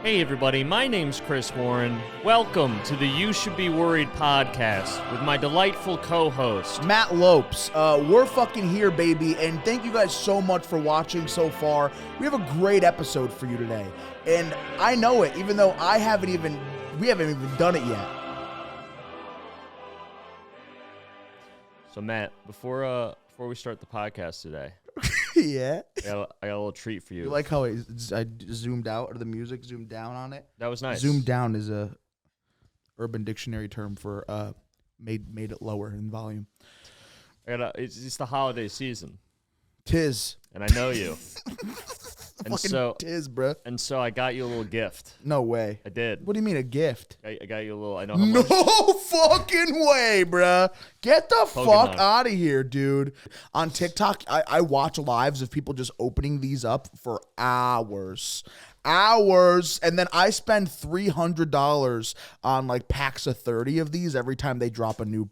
Hey everybody, my name's Chris Warren. Welcome to the You Should Be Worried podcast with my delightful co-host, Matt Lopes. We're fucking here, baby, and thank you guys so much for watching so far. We have a great episode for you today, and I know it, even though we haven't even done it yet. So Matt, before we start the podcast today, Yeah. I got a little treat for you. You like how I zoomed out, or the music zoomed down on it? That was nice. Zoomed down is a Urban Dictionary term for made it lower in volume. It's the holiday season, Tis. and I know you. And Fucking so, tis, bruh. and so I got you a little gift. No way. I did. What do you mean a gift? I got you a little. I know how No much. fucking way, bruh. Get the Pokemon. fuck out of here, dude. On TikTok, I watch lives of people just opening these up for hours. And then I spend $300 on like packs of 30 of these every time they drop a new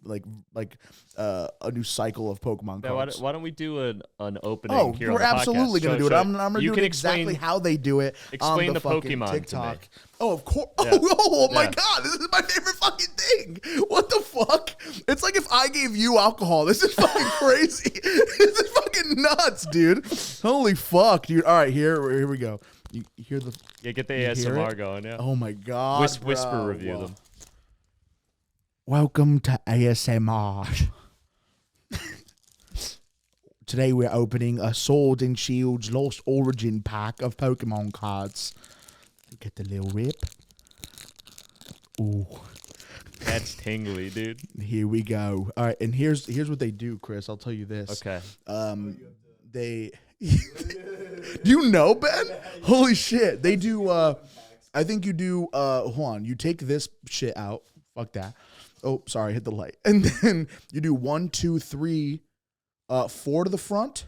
a new cycle of Pokemon Now, cards. why don't we do an opening Oh, here on we're the podcast? absolutely gonna do it. I'm gonna you do can it exactly explain- how they do it. explain on the fucking Pokemon to TikTok. me. Oh, of course. Yeah. Oh my Yeah. God, this is my favorite fucking thing. What the fuck? It's like if I gave you alcohol. This is fucking crazy. This is fucking nuts, dude. Holy fuck, dude. All right, here we go. You hear the? Yeah, get the You hear ASMR it? going. Yeah. Oh my God. Whisper bro. review them. Welcome to ASMR. Today we're opening a Sword and Shield's Lost Origin pack of Pokemon cards. Get the little rip. Ooh, That's tingly, dude. here we go. All right, and here's what they do, Chris. I'll tell you this. Okay. They. Do you know, Ben? Holy shit. They do. I think you do. Hold on. You take this shit out. Fuck that. Oh, sorry. Hit the light. And then you do 1, 2, 3, 4 to the front.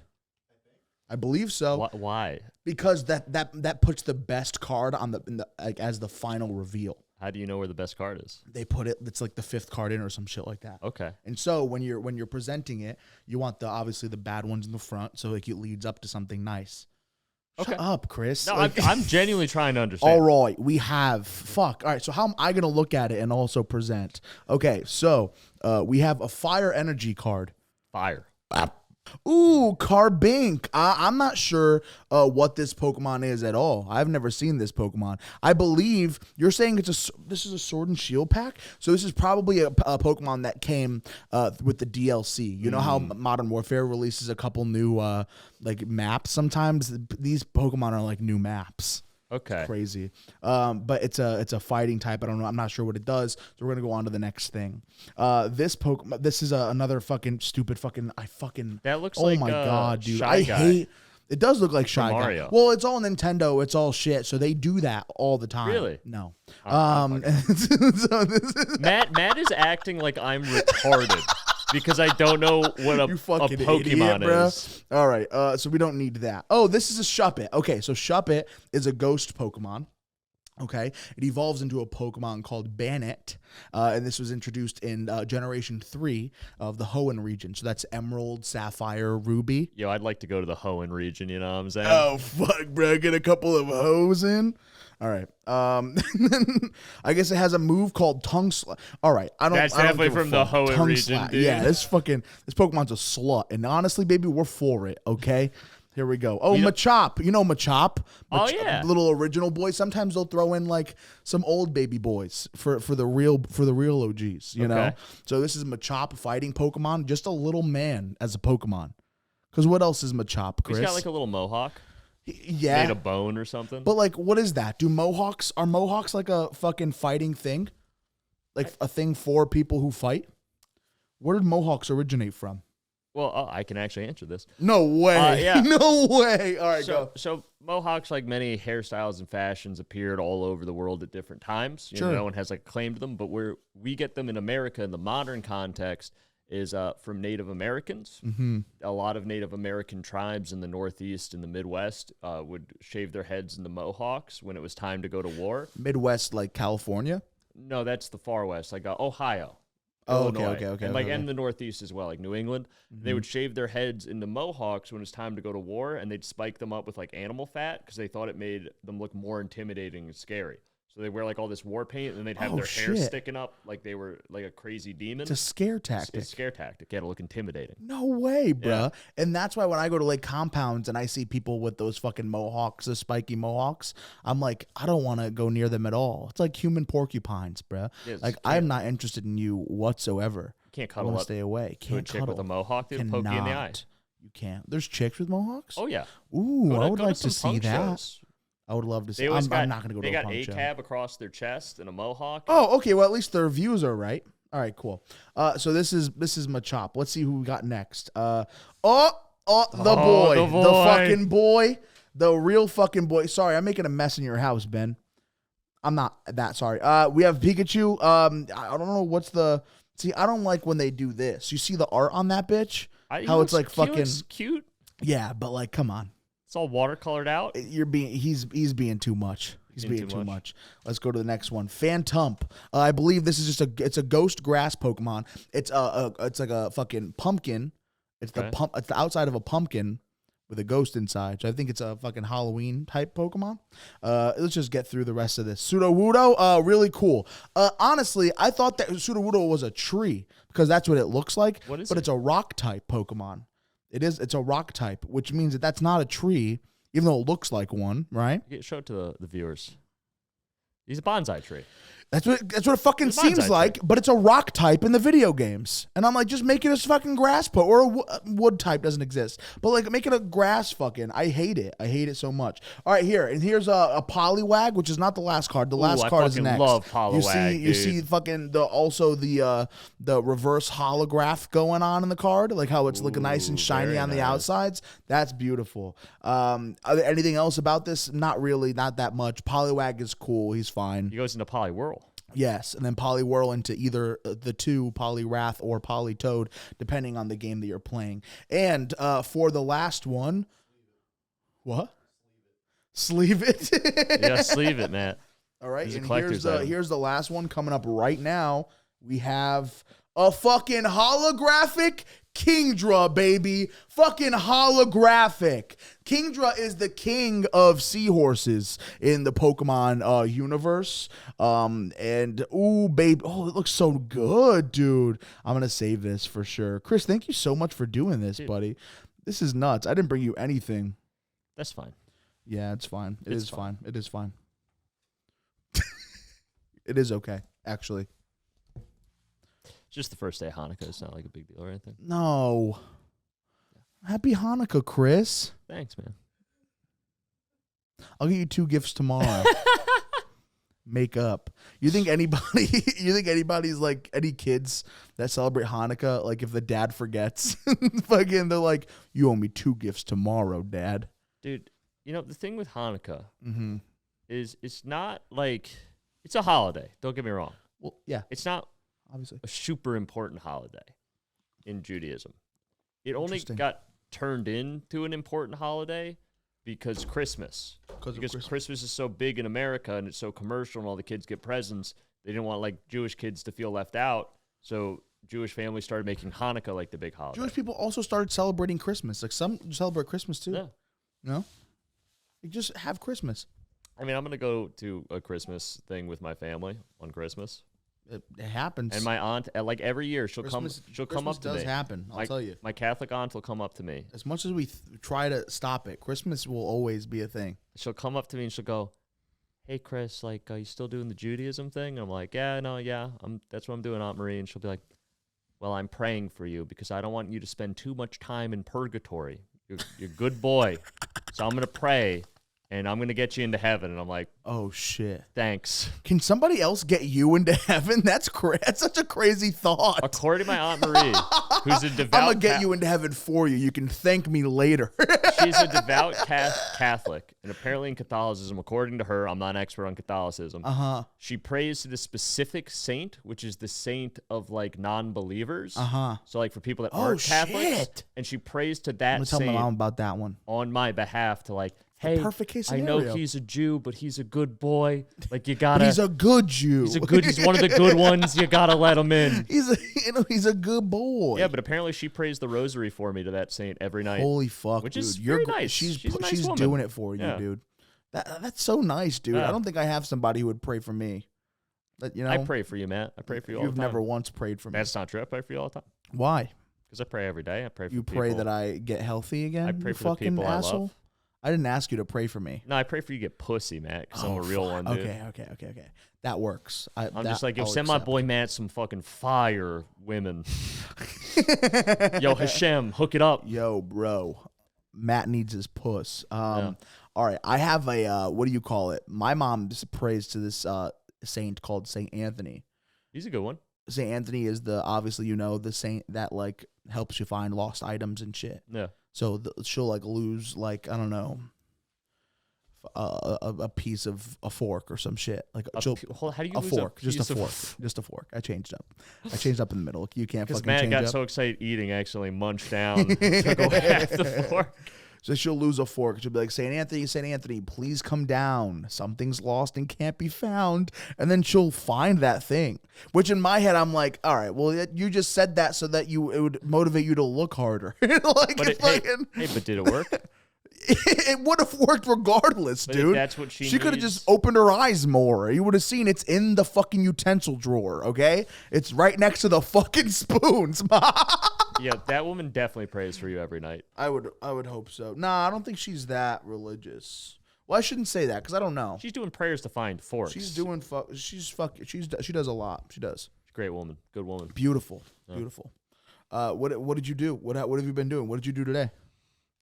I believe so. Why? Because that puts the best card on the like as the final reveal. How do you know where the best card is? They put it. It's like the 5th card in or some shit like that. Okay. And so when you're presenting it, you want obviously the bad ones in the front, so like it leads up to something nice. Okay. Shut up, Chris. No, Like- I'm genuinely trying to understand. All right, we have fuck. All right, so how am I gonna look at it and also present? Okay, so we have a fire energy card. Fire. Ooh, Carbink. I'm not sure what this Pokemon is at all. I've never seen this Pokemon. I believe you're saying this is a Sword and Shield pack. So this is probably a Pokemon that came with the DLC. You know how Modern Warfare releases a couple new like maps sometimes? These Pokemon are like new maps. Okay. Crazy. But it's a fighting type. I don't know. I'm not sure what it does. So we're gonna go on to the next thing. This Pokemon. This is another fucking stupid fucking. That looks oh like my God, dude. Shy I Guy. hate. It does look like Shy Guy. Mario. Well, it's all Nintendo. It's all shit. So they do that all the time. Really? No. I'm So this is Matt is acting like I'm retarded because I don't know what a you fucking Pokemon idiot, bro. is. All right. So we don't need that. Oh, this is a Shuppet. Okay, so Shuppet is a ghost Pokemon. Okay, it evolves into a Pokemon called Bannet, and this was introduced in Generation 3 of the Hoenn region. So that's Emerald, Sapphire, Ruby. Yo, I'd like to go to the Hoenn region. You know what I'm saying? Oh, fuck, bro. Get a couple of hoes in. All right. I guess it has a move called Tongue Slap. All right. That's I don't definitely give a from the fuck. Hoenn Tongue region, slap. dude. Yeah, this Pokemon's a slut. And honestly, baby, we're for it, okay? Here we go. Oh, Machop. You know Machop? Oh, yeah. Little original boy. Sometimes they'll throw in like some old baby boys for the real OGs, you know? Okay. So this is Machop fighting Pokemon, just a little man as a Pokemon. Because what else is Machop, Chris? He's got like a little mohawk. Yeah. Made of bone or something. But like, what is that? Are Mohawks like a fucking fighting thing? Like a thing for people who fight? Where did Mohawks originate from? Well, I can actually answer this. No way. Yeah. No way. All right, go. So mohawks, like many hairstyles and fashions, appeared all over the world at different times. You know, Sure. no one has like a claim to them, but where we get them in America in the modern context is from Native Americans. Mm-hmm. A lot of Native American tribes in the Northeast and the Midwest would shave their heads into mohawks when it was time to go to war. Midwest, like California? No, that's the far west, like Ohio. Oh, Illinois, okay, and like okay. and the Northeast as well, like New England. They would shave their heads into mohawks when it's time to go to war, and they'd spike them up with like animal fat because they thought it made them look more intimidating and scary. So they wear like all this war paint, and they'd have their hair sticking up like they were like a crazy demon. It's a scare tactic. It's a scare tactic. Yeah, to look intimidating. No way, bruh. Yeah. And that's why when I go to like compounds and I see people with those fucking mohawks, the spiky mohawks, I'm like, I don't want to go near them at all. It's like human porcupines, bruh. Yes, Like, I'm not interested in you whatsoever. You can't I cuddle want to up stay away. to a Can't chick cuddle. with a mohawk. They'll poke you in the eye. You can't. There's chicks with mohawks? Oh yeah. Ooh, I would Go like some to see punk that. shows. I would love to see. They always I'm not going to go to a They punk got show. ACAB across their chest and a mohawk. Oh, okay. Well, at least their views are right. All right, cool. So this is Machop. Let's see who we got next. The boy, the fucking boy, the real fucking boy. Sorry, I'm making a mess in your house, Ben. I'm not that sorry. We have Pikachu. I don't know what's the. See, I don't like when they do this. You see the art on that bitch? How it's like fucking cute. Yeah, but like, come on. It's all watercolored out. He's being too much. He's being too much. Let's go to the next one. Phantump. I believe this is just it's a ghost grass Pokemon. It's like a fucking pumpkin. It's the It's the outside of a pumpkin with a ghost inside. So I think it's a fucking Halloween type Pokemon. Let's just get through the rest of this. Sudowoodo, really cool. Honestly, I thought that Sudowoodo was a tree because that's what it looks like. What is but it? It's a rock type Pokemon. It's a rock type, which means that's not a tree, even though it looks like one, right? Show it to the viewers. He's a bonsai tree. That's what it fucking It's a seems bonsai like, tree. but it's a rock type in the video games. And I'm like, just make it a fucking grass or a wood type doesn't exist. But like, make it a grass fucking. I hate it. I hate it so much. All right, here's a Poliwag, which is not the last card. The last card is next. I love Poliwag, You see fucking the reverse holograph going on in the card, like how it's looking nice and shiny very on the nice. outsides. That's beautiful. Anything else about this? Not really, not that much. Poliwag is cool. He's fine. He goes into Poliwhirl. Yes, and then Poliwhirl into either the two, Poliwrath or Politoad, depending on the game that you're playing. And for the last one, what? Sleeve it. Yeah, sleeve it, Matt. All right, He's a and collector's item. here's the last one coming up right now. We have a fucking holographic Kingdra, baby. Fucking holographic. Kingdra is the king of seahorses in the Pokemon universe. And ooh, babe. Oh, it looks so good, dude. I'm going to save this for sure. Chris, thank you so much for doing this, buddy. This is nuts. I didn't bring you anything. That's fine. Yeah, it's fine. It's It's fine. It is fine. It is okay, actually. It's just the first day of Hanukkah. It's not like a big deal or anything. No. Happy Hanukkah, Chris. Thanks, man. I'll get you 2 gifts tomorrow. Make up. You think anybody's like any kids that celebrate Hanukkah, like if the dad forgets, fucking they're like, you owe me 2 gifts tomorrow, Dad. Dude, the thing with Hanukkah Mm-hmm. is it's not like it's a holiday. Don't get me wrong. Well, yeah, It's not obviously. a super important holiday in Judaism. It only Interesting. got turned into an important holiday because Christmas. Because Christmas is so big in America and it's so commercial and all the kids get presents. They didn't want like Jewish kids to feel left out. So Jewish families started making Hanukkah like the big holiday. Jewish people also started celebrating Christmas. Like some celebrate Christmas too. Yeah. No? You just have Christmas. I mean, I'm going to go to a Christmas thing with my family on Christmas. It happens. And my aunt, like every year, she'll come Christmas up to me. does happen, I'll tell you. My Catholic aunt will come up to me. As much as we try to stop it, Christmas will always be a thing. She'll come up to me and she'll go, "Hey, Chris, like, are you still doing the Judaism thing?" And I'm like, "Yeah, no, yeah, that's what I'm doing, Aunt Marie." And she'll be like, "Well, I'm praying for you because I don't want you to spend too much time in purgatory. You're a good boy, so I'm gonna pray, and I'm gonna get you into heaven." And I'm like, Oh shit! "Thanks." Can somebody else get you into heaven? That's that's such a crazy thought. According to my Aunt Marie, who's a devout, I'm gonna get you into heaven for you. You can thank me later. she's a devout Catholic, and apparently in Catholicism, according to her, I'm not an expert on Catholicism. She prays to the specific saint, which is the saint of like non-believers. So like for people that aren't Catholics, shit. and she prays to I'm that gonna tell my saint mom about that one. on my behalf to like hey, perfect case I scenario. know he's a Jew, but he's a good boy. Like, you gotta. But he's a good Jew. He's one of the good ones. You gotta let him in. He's a good boy. Yeah, but apparently she prays the rosary for me to that saint every night. Holy fuck, which dude. is You're very nice. She's a nice woman. doing it for you, Yeah. dude. That's so nice, dude. Yeah. I don't think I have somebody who would pray for me. But, you know, I pray for you, Matt. I pray for you all the You've time. never once prayed for me. That's not true. I pray for you all the time. Why? Because I pray every day. I pray for You people. pray that I get healthy again? I pray you for the fucking people asshole? I love. I didn't ask you to pray for me. No, I pray for you to get pussy, Matt, because I'm a real one, dude. Okay. That works. I'm just like, yo, send my boy Matt some fucking fire women. Yo, Hashem, hook it up. Yo, bro. Matt needs his puss. Yeah. All right. I have a, what do you call it? My mom just prays to this saint called Saint Anthony. He's a good one. Saint Anthony is obviously, you know, the saint that like helps you find lost items and shit. Yeah. So she'll like lose like, I don't know, a piece of a fork or some shit. Like How do you a lose fork, a just a piece of- fork, just a fork. I changed up in the middle. You can't Because fucking Matt change got up. so excited eating, accidentally munched down, took away half the fork. So she'll lose a fork. She'll be like, Saint Anthony, please come down. Something's lost and can't be found. And then she'll find that thing. Which in my head, I'm like, all right, well, you just said that so that it would motivate you to look harder. Like, But but did it work? It would have worked regardless, But if dude. that's what she could have needs- just opened her eyes more. You would have seen it's in the fucking utensil drawer, okay? It's right next to the fucking spoons. Yeah, that woman definitely prays for you every night. I would hope so. Nah, I don't think she's that religious. Well, I shouldn't say that because I don't know. She's doing prayers to find forks. She does a lot. She does. She's a great woman. Good woman. Beautiful. What did you do? What have you been doing? What did you do today?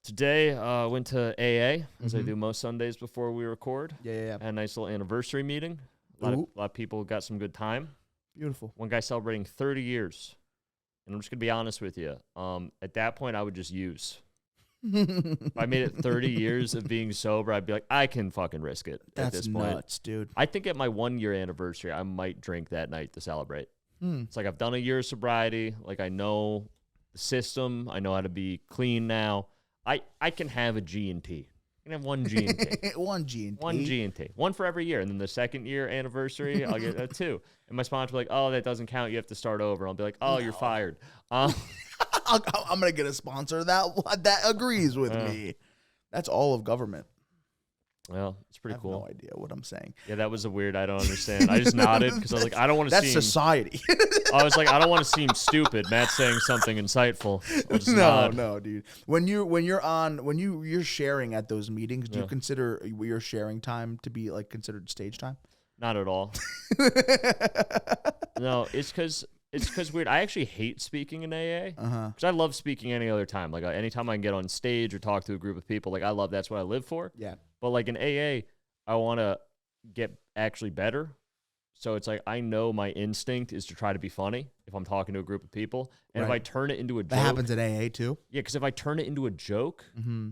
Today, went to AA, as I do most Sundays before we record. Yeah. Had a nice little anniversary meeting. A lot of people got some good time. Beautiful. One guy celebrating 30 years. And I'm just going to be honest with you. At that point, I would just use. If I made it 30 years of being sober, I'd be like, I can fucking risk it at this point. That's nuts, dude. I think at my 1 year anniversary, I might drink that night to celebrate. It's like I've done a year of sobriety. Like I know the system. I know how to be clean now. I can have a G&T. I can have one G&T. One G&T. One G&T. One for every year. And then the second year anniversary, I'll get a 2. And my sponsor will be like, oh, that doesn't count. You have to start over. I'll be like, oh, you're fired. I'm going to get a sponsor that agrees with me. That's all of government. Well, it's pretty cool. I have no idea what I'm saying. Yeah, that was a weird. I don't understand. I just nodded because I was like, I don't want to seem. That's society. I was like, I don't want to seem stupid. Matt's saying something insightful. I'll just nod. No, dude. When you're sharing at those meetings, do you consider your sharing time to be like considered stage time? Not at all. No, it's because weird. I actually hate speaking in AA because I love speaking any other time. Like anytime I can get on stage or talk to a group of people, like I love. That's what I live for. Yeah. But like in AA, I want to get actually better. So it's like I know my instinct is to try to be funny if I'm talking to a group of people. And if I turn it into a joke. That happens at AA too? Yeah, because if I turn it into a joke,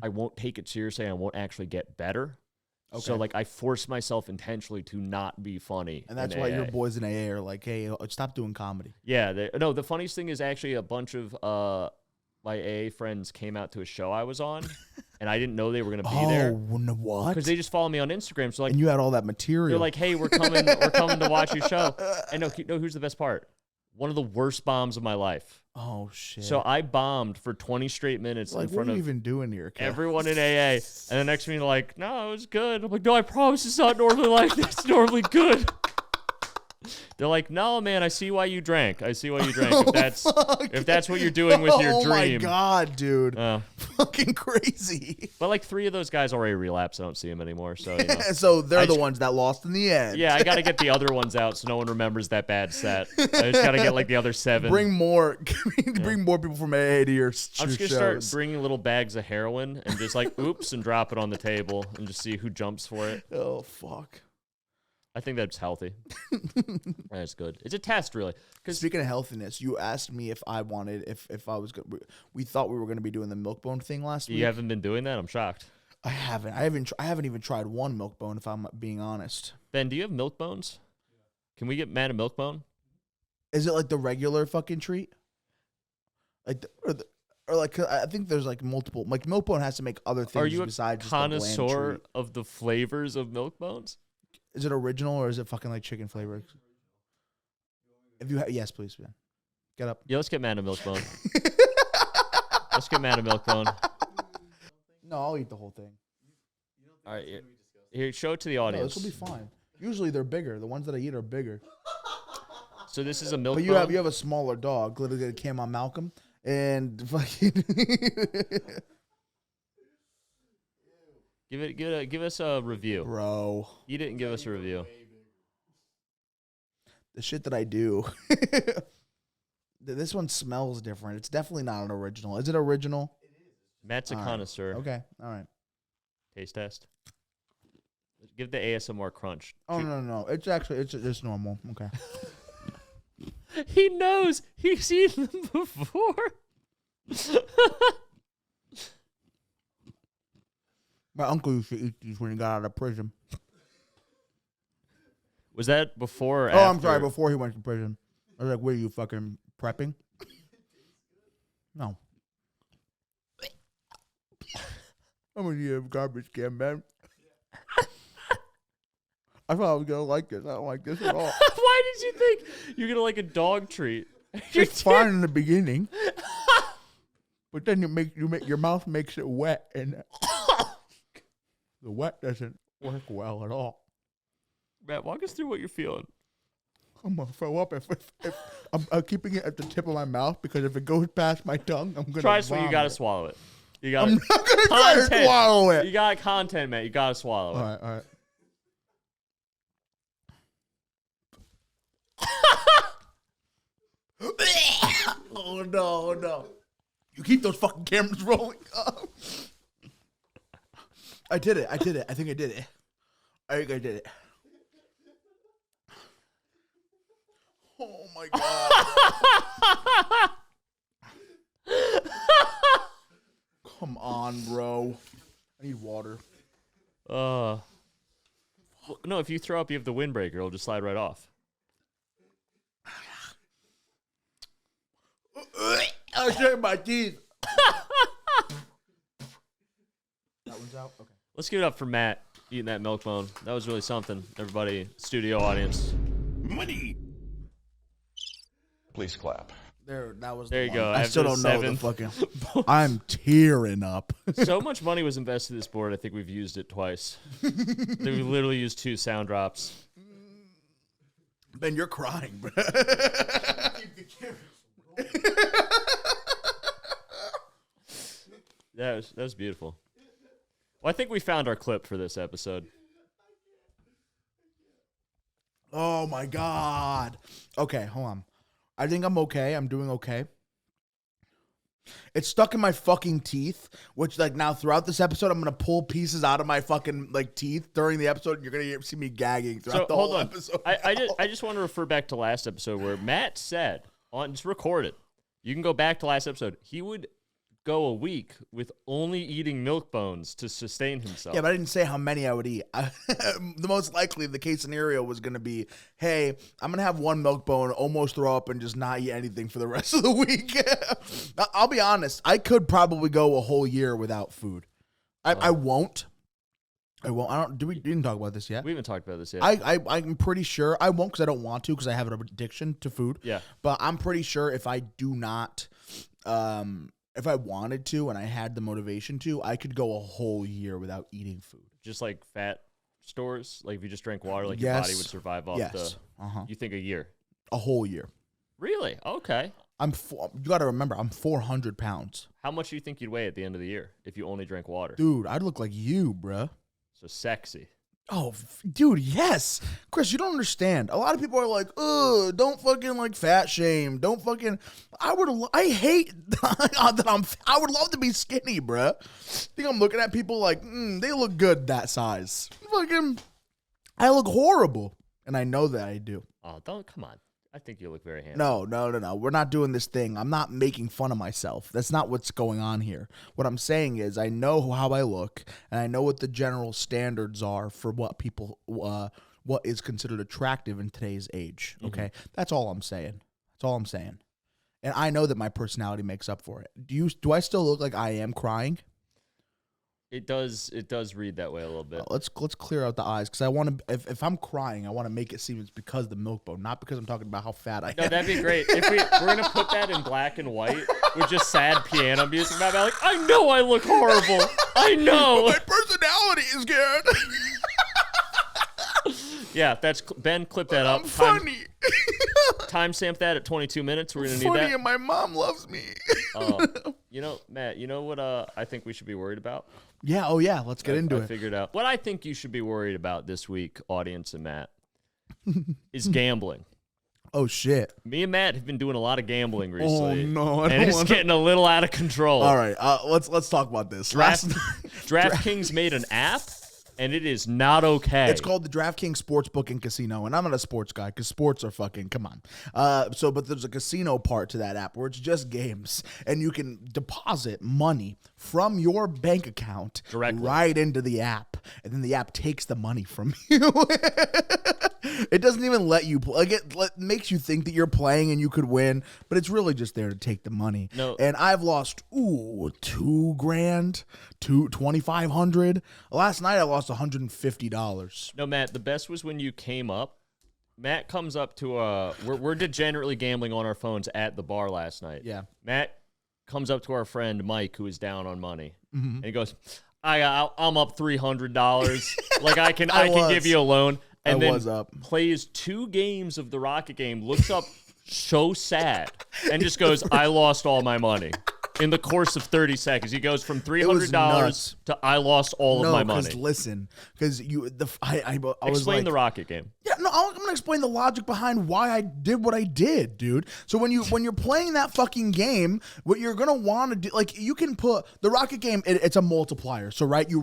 I won't take it seriously and I won't actually get better. Okay. So like I force myself intentionally to not be funny. And that's why your boys in AA are like, hey, stop doing comedy. Yeah. No, the funniest thing is actually a bunch of my AA friends came out to a show I was on. And I didn't know they were going to be there. Oh, what? Because they just follow me on Instagram. So like, and you had all that material. They're like, hey, we're coming to watch your show. And no, who's the best part? One of the worst bombs of my life. Oh, shit. So I bombed for 20 straight minutes in front what are of you even doing here, Kev? everyone in AA. And the next minute, like, no, it was good. I'm like, no, I promise it's not normally like this. It's normally good. They're like, no, man, I see why you drank. If that's what you're doing with your dream. Oh, my God, dude. Fucking crazy. But like 3 of those guys already relapsed. I don't see them anymore. So, you know. So they're the ones that lost in the end. Yeah, I got to get the other ones out so no one remembers that bad set. I just got to get like the other 7. Bring more people from AA to your I'm just going to start bringing little bags of heroin and just like, oops, and drop it on the table and just see who jumps for it. Oh, fuck. I think that's healthy. That's good. It's a test, really. Speaking of healthiness, you asked me if I wanted, if I was good. We thought we were going to be doing the milk bone thing last week. You haven't been doing that? I'm shocked. I haven't even tried one milk bone, if I'm being honest. Ben, do you have milk bones? Can we get Matt a milk bone? Is it like the regular fucking treat? Like or like I think there's like multiple. Like Milk-Bone has to make other things Are you a besides just a bland connoisseur treat. of the flavors of milk bones? Is it original or is it fucking like chicken flavor? If you yes, please, man. Get up. Yeah, let's get mad at milk bone. Let's get mad at milk bone. No, I'll eat the whole thing. All right, here, show it to the No, audience. this will be fine. Usually they're bigger. The ones that I eat are bigger. So this is a milk But bone. you have a smaller dog. Literally came on Malcolm and fucking. Give us a review. Bro, You didn't give us a review. the shit that I do. This one smells different. It's definitely not an original. Is it original? Matt's a All right. connoisseur. Okay. All right. Taste test. Give the ASMR crunch. Oh no. It's actually it's normal. Okay. He knows. He's eaten them before. My uncle used to eat these when he got out of prison. Was that before or Oh, after? I'm sorry. Before he went to prison, I was like, "What are you fucking prepping?" No. I'm gonna eat a garbage can, man. I thought I was gonna like this. I don't like this at all. Why did you think you're gonna like a dog treat? It's fine in the beginning, but then your mouth makes it wet, and the wet doesn't work well at all. Matt, walk us through what you're feeling. I'm gonna throw up if I'm keeping it at the tip of my mouth because if it goes past my tongue, I'm gonna. Try so you gotta vomit. swallow it. You gotta. I'm not gonna try to Content. swallow it. You got content, man. You gotta swallow it. All right. Oh no! You keep those fucking cameras rolling. I did it. I think I did it. I think I did it. Oh my god. Come on, bro. I need water. Well, no, if you throw up, you have the windbreaker. It'll just slide right off. I was checking my teeth. That one's out? Okay. Let's give it up for Matt eating that milk bone. That was really something. Everybody, studio audience. Money. Please clap. There There you go. I still After don't know the fucking. I'm tearing up. So much money was invested in this board. I think we've used it twice. We literally used 2 sound drops. Ben, you're crying, bro. That was beautiful. Well, I think we found our clip for this episode. Oh my god. Okay, hold on. I think I'm okay. I'm doing okay. It's stuck in my fucking teeth, which like now throughout this episode, I'm gonna pull pieces out of my fucking like teeth during the episode, and you're gonna see me gagging throughout the hold whole on. episode. I just want to refer back to last episode where Matt said just record it. You can go back to last episode. He would go a week with only eating milk bones to sustain himself. Yeah, but I didn't say how many I would eat. The most likely, the case scenario was going to be, hey, I'm going to have one milk bone, almost throw up, and just not eat anything for the rest of the week. I'll be honest. I could probably go a whole year without food. I won't. I won't. We didn't talk about this yet. We haven't talked about this yet. I'm pretty sure I won't because I don't want to because I have an addiction to food. Yeah. But I'm pretty sure if I do not, if I wanted to and I had the motivation to, I could go a whole year without eating food. Just like fat stores, like if you just drank water, like Yes. your body would survive off Yes. You think a year? A whole year. Really? Okay. You got to remember, I'm 400 pounds. How much do you think you'd weigh at the end of the year if you only drank water? Dude, I'd look like you, bruh. So sexy. Oh, dude, yes. Chris, you don't understand. A lot of people are like, ugh, don't fucking like fat shame. Don't fucking, I hate that I would love to be skinny, bruh. I think I'm looking at people like, they look good that size. Fucking, I look horrible. And I know that I do. Oh, come on. I think you look very handsome. No. We're not doing this thing. I'm not making fun of myself. That's not what's going on here. What I'm saying is I know how I look, and I know what the general standards are for what people, what is considered attractive in today's age. Okay? That's all I'm saying. and I know that my personality makes up for it. Do I still look like I am crying? It does read that way a little bit. Let's clear out the eyes, because I want to. If I'm crying, I want to make it seem it's because of the milk bone, not because I'm talking about how fat I am. No, that'd be great. If we're gonna put that in black and white with just sad piano music, about like, I know I look horrible. I know. But my personality is good. Yeah, that's Ben. Clip that up. I'm funny. Timestamp that at 22 minutes. We're gonna need Funny, that. and my mom loves me. Matt, you know what I think we should be worried about? Yeah, oh yeah, let's get into I it. figured out. What I think you should be worried about this week, audience and Matt, is gambling. Oh shit. Me and Matt have been doing a lot of gambling recently. Oh no, and it's getting a little out of control. All right, let's talk about this. DraftKings made an app, and it is not okay. It's called the DraftKings Sportsbook and Casino, and I'm not a sports guy because sports are fucking, come on. But there's a casino part to that app where it's just games, and you can deposit money from your bank account directly right into the app, and then the app takes the money from you. It doesn't even let you play. Like, it makes you think that you're playing and you could win, but it's really just there to take the money. No. And I've lost $2,000, $2,500. Last night I lost $150. No, Matt, the best was when you came up. Matt comes up to we're degenerately gambling on our phones at the bar last night. Yeah. Matt comes up to our friend Mike, who is down on money, Mm-hmm. and he goes, I'm up $300. Like I can was. give you a loan. And I then was up. plays 2 games of the Rocket game, looks up so sad, and just goes, I lost all my money. In the course of 30 seconds, he goes from $300 to I lost all of my money. Listen, because I was Explain like, the Rocket game. yeah, no, I'm gonna explain the logic behind why I did what I did, dude. So when you're playing that fucking game, what you're gonna want to do, like, you can put the Rocket game. It's a multiplier. So right, you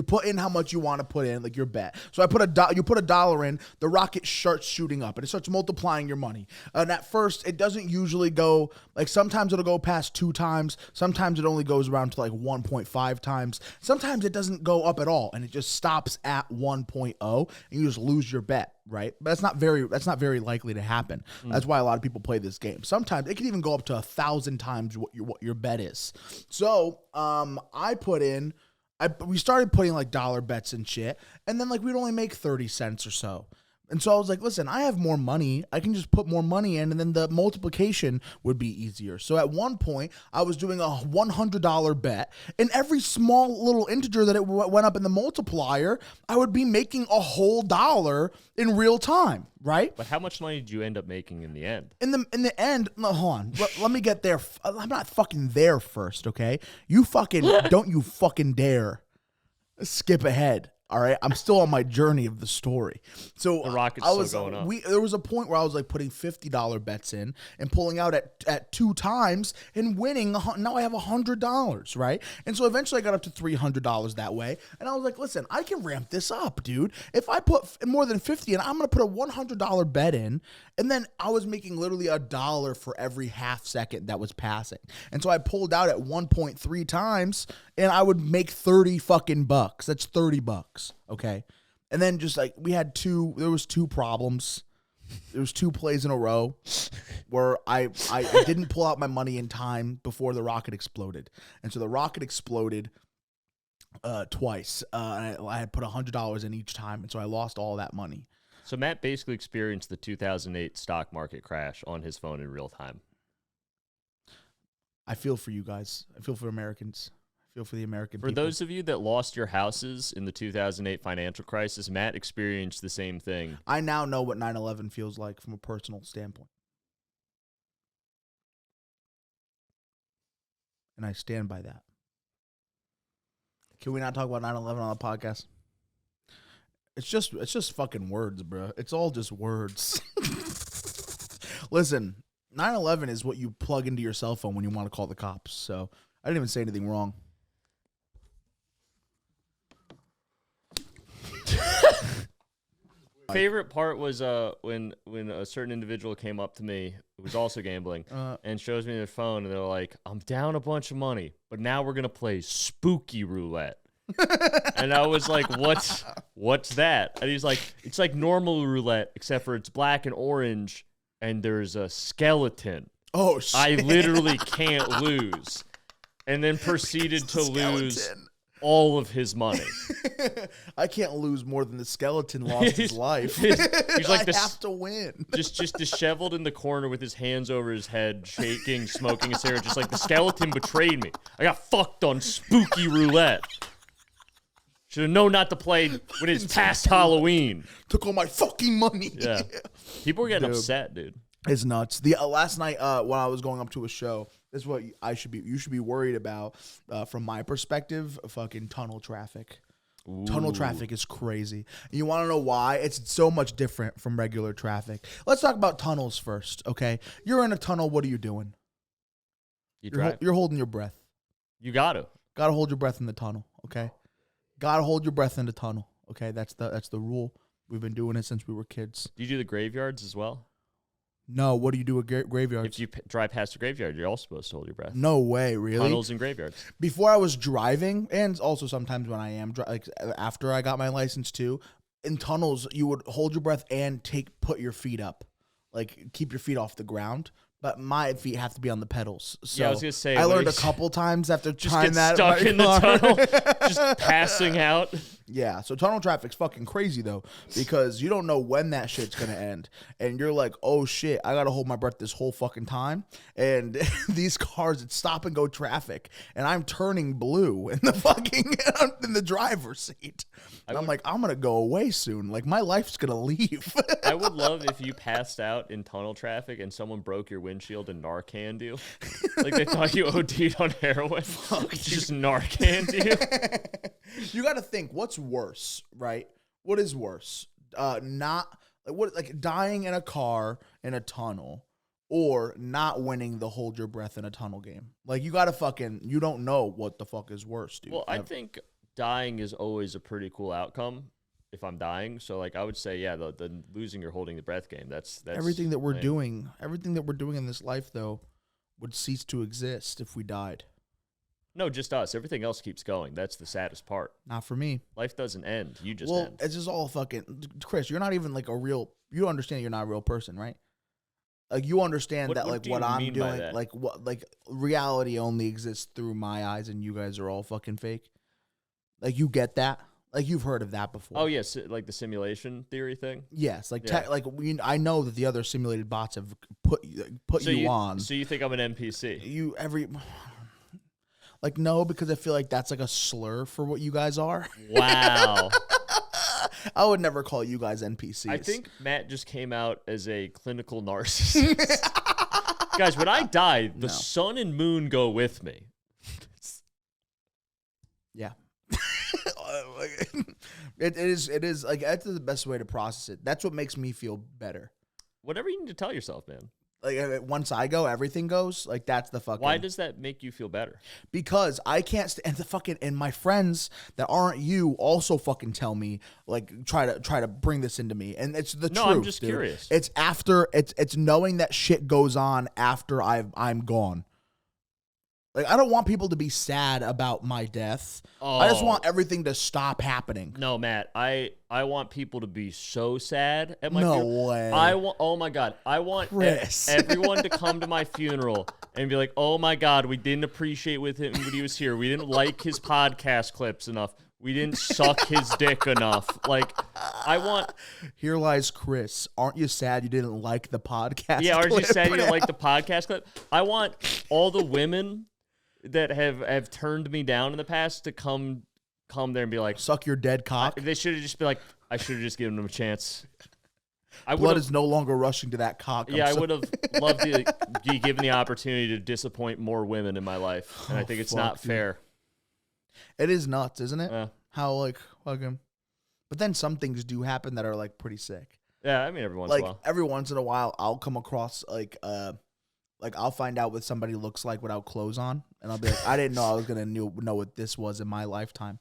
put in how much you want to put in, like your bet. So you put $1 in, the Rocket starts shooting up, and it starts multiplying your money. And at first, it doesn't usually go, like, sometimes it'll go past 2 times. Sometimes it only goes around to like 1.5 times. Sometimes it doesn't go up at all, and it just stops at 1.0, and you just lose your bet, right? But that's not very likely to happen. That's why a lot of people play this game. Sometimes it can even go up to 1,000 times what your bet is. So we started putting like dollar bets and shit, and then like we'd only make 30 cents or so. And so I was like, listen, I have more money. I can just put more money in, and then the multiplication would be easier. So at one point, I was doing a $100 bet, and every small little integer that it went up in the multiplier, I would be making a whole dollar in real time, right? But how much money did you end up making in the end? In the end, no, hold on. Let me get there. I'm not fucking there first, okay? You fucking, don't you fucking dare skip ahead. All right, I'm still on my journey of the story. So the Rocket's still going up. There was a point where I was like putting $50 bets in and pulling out at 2 times and winning. Now I have $100, right? And so eventually I got up to $300 that way. And I was like, listen, I can ramp this up, dude. If I put more than 50 in, I'm gonna put a $100 bet in, and then I was making literally $1 for every half second that was passing. And so I pulled out at 1.3 times, and I would make 30 fucking bucks. That's $30. Okay. And then just like there was 2 problems. There was 2 plays in a row where I didn't pull out my money in time before the Rocket exploded. And so the Rocket exploded twice. I had put $100 in each time, and so I lost all that money. So Matt basically experienced the 2008 stock market crash on his phone in real time. I feel for you guys. I feel for Americans. I feel for the American people. For those of you that lost your houses in the 2008 financial crisis, Matt experienced the same thing. I now know what 9/11 feels like from a personal standpoint. And I stand by that. Can we not talk about 9/11 on the podcast? It's just fucking words, bro. It's all just words. Listen, 9/11 is what you plug into your cell phone when you want to call the cops. So I didn't even say anything wrong. Favorite part was when a certain individual came up to me who was also gambling and shows me their phone, and they're like, I'm down a bunch of money, but now we're gonna play spooky roulette. And I was like, what's that? And he's like, it's like normal roulette, except for it's black and orange, and there's a skeleton. Oh shit! I literally can't lose. And then proceeded to lose all of his money. I can't lose more than the skeleton lost his life. He's like I have to win. just disheveled in the corner with his hands over his head, shaking, smoking a cigarette, just like the skeleton betrayed me. I got fucked on spooky roulette. Should have known not to play when it's past Halloween. Took all my fucking money. Yeah, people were getting upset, dude. It's nuts. The last night when I was going up to a show, this is what you should be worried about from my perspective. Fucking tunnel traffic. Ooh. Tunnel traffic is crazy. You want to know why? It's so much different from regular traffic. Let's talk about tunnels first, okay? You're in a tunnel. What are you doing? You're holding your breath. You got to hold your breath in the tunnel, okay? Gotta hold your breath in the tunnel, okay? That's the rule. We've been doing it since we were kids. Do you do the graveyards as well? No, what do you do at graveyards? If you drive past a graveyard, you're also supposed to hold your breath. No way, really? Tunnels and graveyards. Before I was driving, and also sometimes when I am, like after I got my license too, in tunnels, you would hold your breath and put your feet up. Like, keep your feet off the ground. But my feet have to be on the pedals. So yeah, I was going to say. I learned a couple times after trying that. Just get stuck in the tunnel, just passing out. Yeah, so tunnel traffic's fucking crazy, though, because you don't know when that shit's going to end. And you're like, oh, shit, I got to hold my breath this whole fucking time. And these cars, it's stop and go traffic. And I'm turning blue in the fucking, in the driver's seat. And I'm like, I'm going to go away soon. Like, my life's going to leave. I would love if you passed out in tunnel traffic and someone broke your windshield and Narcaned you. Like, they thought you OD'd on heroin. Just Narcaned you. You got to think, what's worse, right? What is worse? Like dying in a car in a tunnel, or not winning the hold your breath in a tunnel game. Like, you got to you don't know what the fuck is worse, dude. Well, I think dying is always a pretty cool outcome if I'm dying. So, like, I would say, yeah, the losing or holding the breath game, that's everything that we're doing. Everything that we're doing in this life, though, would cease to exist if we died. No, just us. Everything else keeps going. That's the saddest part. Not for me. Life doesn't end. You just end. It's just all fucking... Chris, you're not even like a real... You understand you're not a real person, right? Like, you understand that, like, what I'm doing, like, what, like, reality only exists through my eyes, and you guys are all fucking fake. Like, you get that? Like, you've heard of that before. Oh, yes, like the simulation theory thing? Yes, like, I know that the other simulated bots have put you on. So you think I'm an NPC? Like, no, because I feel like that's like a slur for what you guys are. Wow. I would never call you guys NPCs. I think Matt just came out as a clinical narcissist. Guys, when I die, the sun and moon go with me. Yeah. It is like, that's the best way to process it. That's what makes me feel better. Whatever you need to tell yourself, man. Like, once I go, everything goes. Like, that's the fucking... Why does that make you feel better? Because I can't... And my friends that aren't you also fucking tell me, like, try to bring this into me. And it's the truth, I'm just curious. It's after... It's knowing that shit goes on after I'm gone. Like, I don't want people to be sad about my death. Oh. I just want everything to stop happening. No, Matt. I want people to be so sad at my funeral. No way. Oh my God. I want everyone to come to my funeral and be like, oh my God, we didn't appreciate him when he was here. We didn't like his podcast clips enough. We didn't suck his dick enough. Like, I want... Here lies Chris. Aren't you sad you didn't like the podcast Yeah, aren't clip? you sad you didn't like the podcast clip? I want all the women that have turned me down in the past to come there and be like, suck your dead cock. They should have just been like, I should have just given them a chance. Blood is no longer rushing to that cock. I would have loved to be given the opportunity to disappoint more women in my life, and I think it's not fair. It is nuts, isn't it? How, like, fucking... But then some things do happen that are, like, pretty sick. Yeah, I mean, every once in a while. Every once in a while, I'll come across, like, I'll find out what somebody looks like without clothes on, and I'll be like, I didn't know I was going to know what this was in my lifetime.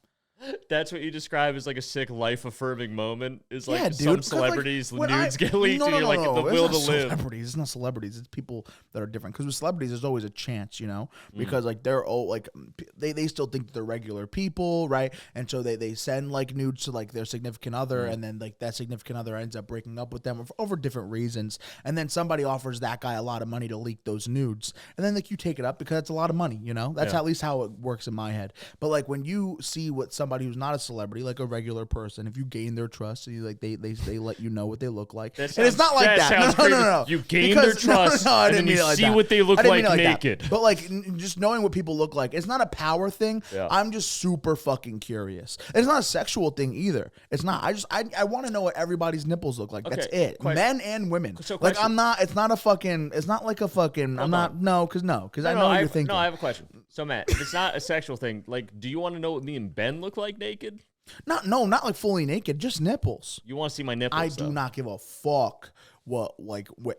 That's what you describe as like a sick life affirming moment. Is like Yeah, dude. some 'Cause, like, celebrities when nudes get leaked, and you're like the It's will not to live. celebrities. It's not celebrities. It's people that are different. Because with celebrities, there's always a chance, Mm. because like they're all like they still think that they're regular people, right? And so they send like nudes to like their significant other, and then like that significant other ends up breaking up with them over different reasons. And then somebody offers that guy a lot of money to leak those nudes, and then like you take it up because it's a lot of money. That's Yeah. at least how it works in my head. But like when you see what somebody who's not a celebrity, like a regular person, if you gain their trust, and they let you know what they look like, and it's not like that. Sounds No. creepy. You gain their trust, I and didn't then you mean it like see that. what they look I didn't mean like it that. naked. But like just knowing what people look like, it's not a power thing. Yeah. I'm just super fucking curious. It's not a sexual thing either. It's not. I want to know what everybody's nipples look like. That's Okay, it. Men and women. So like question- I'm not. It's not a fucking. It's not like a fucking. I'm not. on. No, because I know what you're thinking. No, I have a question. So Matt, if it's not a sexual thing, like, do you want to know what me and Ben look like naked? Not like fully naked. Just nipples. You want to see my nipples? I though. do not give a fuck what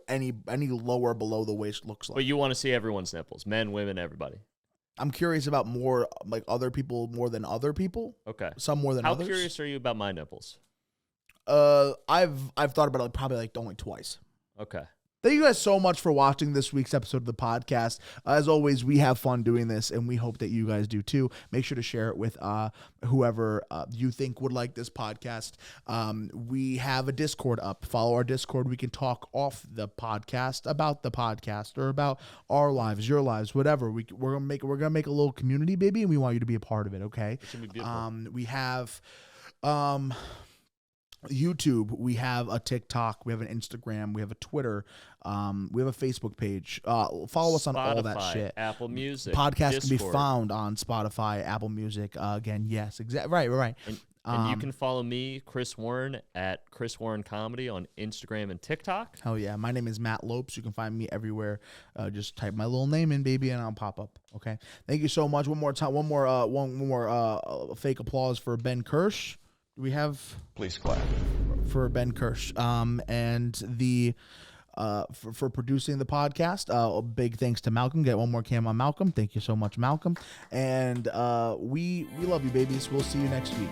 any lower below the waist looks like. But you want to see everyone's nipples, men, women, everybody. I'm curious about more like other people more than other people. Okay. Some more than How others. curious are you about my nipples? I've thought about it probably like only twice. Okay. Thank you guys so much for watching this week's episode of the podcast. As always, we have fun doing this, and we hope that you guys do too. Make sure to share it with whoever you think would like this podcast. We have a Discord up. Follow our Discord. We can talk off the podcast about the podcast or about our lives, your lives, whatever. We're gonna make a little community, baby, and we want you to be a part of it. Okay. It should be beautiful. We have YouTube, we have a TikTok, we have an Instagram, we have a Twitter, we have a Facebook page. Follow us on all that Spotify, shit. Apple Music. Podcast can be Discord. found on Spotify, Apple Music. Again, yes, exactly. Right. And you can follow me, Chris Warren, at Chris Warren Comedy on Instagram and TikTok. Hell yeah. My name is Matt Lopes. You can find me everywhere. Just type my little name in, baby, and I'll pop up. Okay. Thank you so much. One more time. One more fake applause for Ben Kirsch. We have Please clap. for Ben Kirsch, and the for producing the podcast. A big thanks to Malcolm. Get one more cam on Malcolm. Thank you so much, Malcolm. And we love you, babies. We'll see you next week.